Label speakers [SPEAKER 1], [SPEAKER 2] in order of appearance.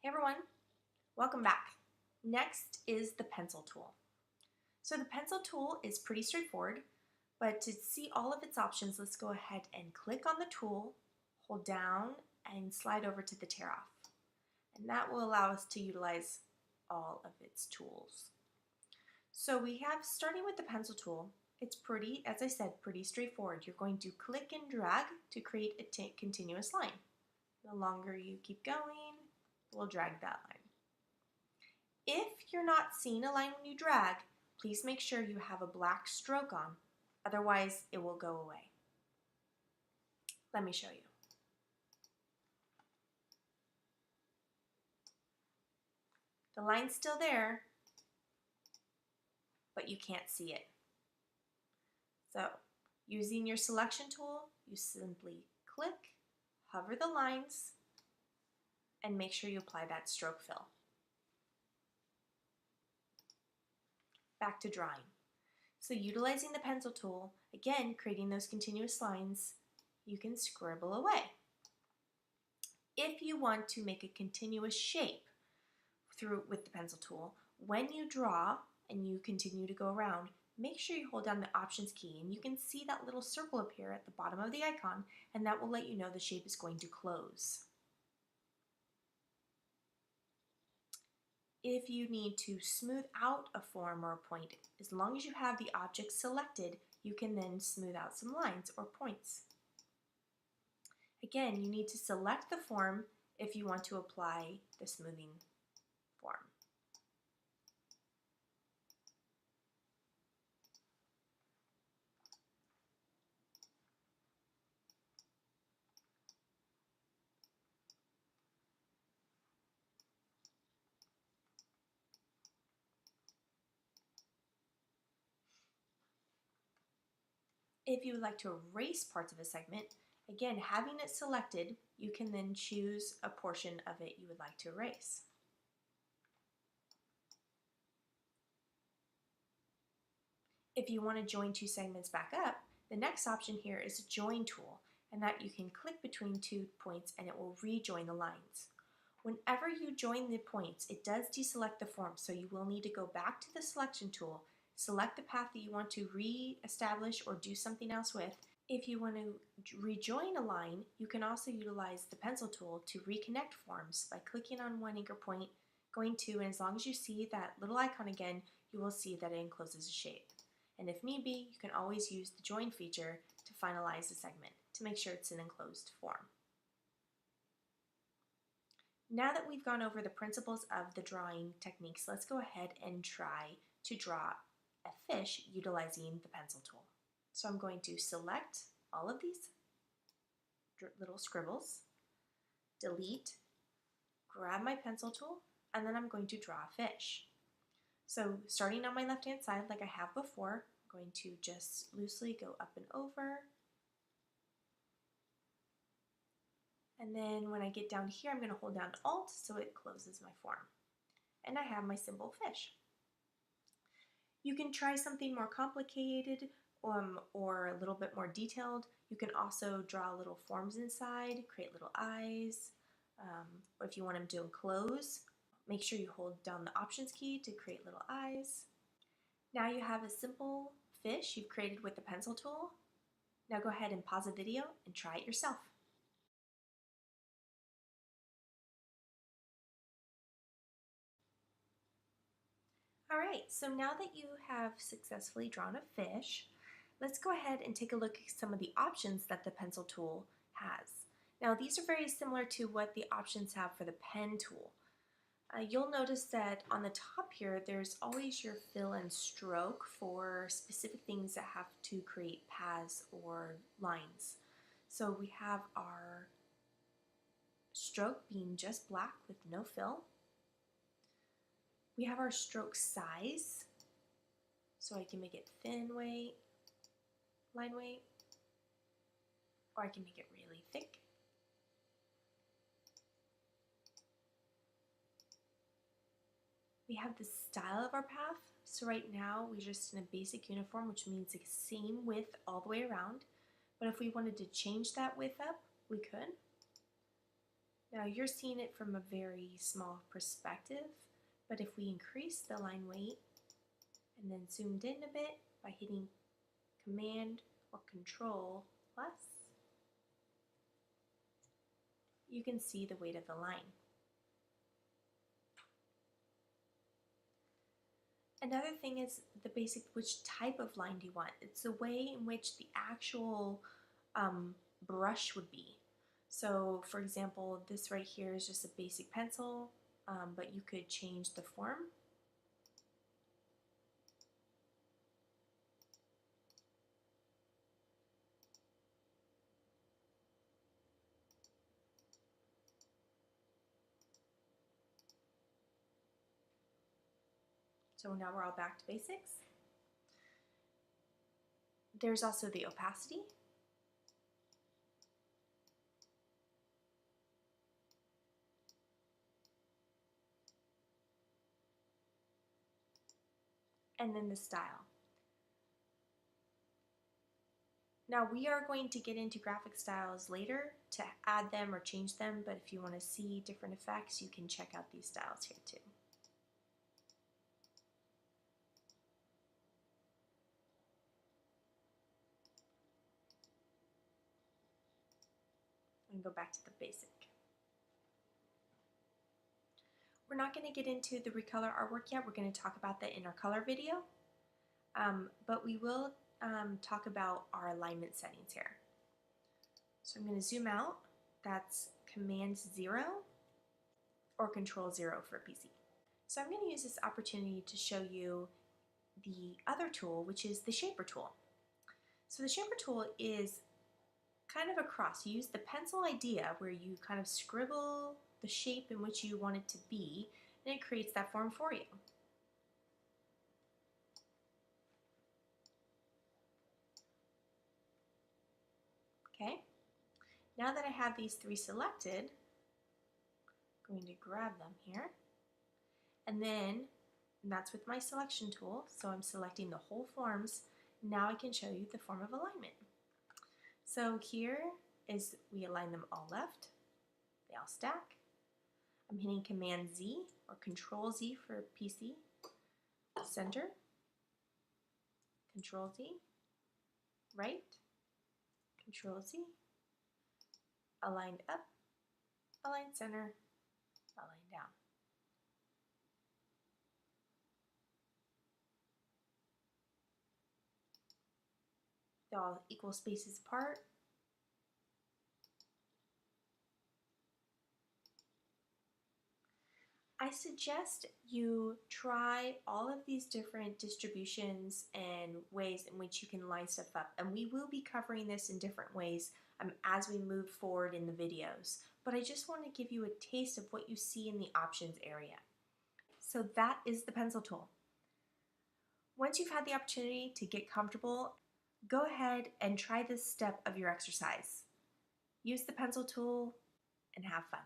[SPEAKER 1] Hey everyone, welcome back. Next is the pencil tool. So the pencil tool is pretty straightforward, but to see all of its options, let's go ahead and click on the tool, hold down, and slide over to the tear off. And that will allow us to utilize all of its tools. So we have, starting with the pencil tool, it's pretty, as I said, pretty straightforward. You're going to click and drag to create a continuous line. The longer you keep going, we'll drag that line. If you're not seeing a line when you drag, please make sure you have a black stroke on, otherwise it will go away. Let me show you. The line's still there, but you can't see it. So, using your selection tool, you simply click, hover the lines, and make sure you apply that stroke fill. Back to drawing. So utilizing the pencil tool, again, creating those continuous lines, you can scribble away. If you want to make a continuous shape with the pencil tool, when you draw and you continue to go around, make sure you hold down the Options key, and you can see that little circle appear at the bottom of the icon, and that will let you know the shape is going to close. If you need to smooth out a form or a point, as long as you have the object selected, you can then smooth out some lines or points. Again, you need to select the form if you want to apply the smoothing form. If you would like to erase parts of a segment, again, having it selected, you can then choose a portion of it you would like to erase. If you want to join two segments back up, the next option here is a join tool, and that you can click between 2 points and it will rejoin the lines. Whenever you join the points, it does deselect the form, so you will need to go back to the selection tool, select the path that you want to re-establish or do something else with. If you want to rejoin a line, you can also utilize the pencil tool to reconnect forms by clicking on one anchor point, going to, and as long as you see that little icon again, you will see that it encloses a shape. And if need be, you can always use the join feature to finalize the segment to make sure it's an enclosed form. Now that we've gone over the principles of the drawing techniques, let's go ahead and try to draw a fish utilizing the pencil tool. So I'm going to select all of these little scribbles, delete, grab my pencil tool, and then I'm going to draw a fish. So starting on my left-hand side like I have before, I'm going to just loosely go up and over. And then when I get down here, I'm going to hold down Alt so it closes my form. And I have my simple fish. You can try something more complicated or a little bit more detailed. You can also draw little forms inside, create little eyes, or if you want them to enclose, make sure you hold down the Options key to create little eyes. Now you have a simple fish you've created with the pencil tool. Now go ahead and pause the video and try it yourself. Alright, so now that you have successfully drawn a fish, let's go ahead and take a look at some of the options that the pencil tool has. Now these are very similar to what the options have for the pen tool. You'll notice that on the top here, there's always your fill and stroke for specific things that have to create paths or lines. So we have our stroke being just black with no fill. We have our stroke size, so I can make it thin weight, line weight, or I can make it really thick. We have the style of our path, so right now we're just in a basic uniform, which means the same width all the way around, but if we wanted to change that width up, we could. Now you're seeing it from a very small perspective, but if we increase the line weight and then zoomed in a bit by hitting Command or Control plus, you can see the weight of the line. Another thing is the basic, which type of line do you want? It's the way in which the actual brush would be. So for example, this right here is just a basic pencil, but you could change the form. So now we're all back to basics. There's also the opacity. And then the style. Now we are going to get into graphic styles later to add them or change them, but if you want to see different effects, you can check out these styles here too. And go back to the basic. We're not going to get into the recolor artwork yet. We're going to talk about that in our color video, but we will talk about our alignment settings here. So I'm going to zoom out. That's Command 0 or Control 0 for PC. So I'm going to use this opportunity to show you the other tool, which is the Shaper tool. So the Shaper tool is kind of a cross. You use the pencil idea where you kind of scribble the shape in which you want it to be, and it creates that form for you. Okay, now that I have these three selected, I'm going to grab them here, and that's with my selection tool, so I'm selecting the whole forms. Now I can show you the form of alignment. So here is, we align them all left, they all stack. I'm hitting Command Z or Control Z for PC, center, Control Z, right, Control Z, aligned up, align center, align down. They're all equal spaces apart. I suggest you try all of these different distributions and ways in which you can line stuff up, and we will be covering this in different ways as we move forward in the videos, but I just want to give you a taste of what you see in the options area. So that is the pencil tool. Once you've had the opportunity to get comfortable, go ahead and try this step of your exercise. Use the pencil tool and have fun.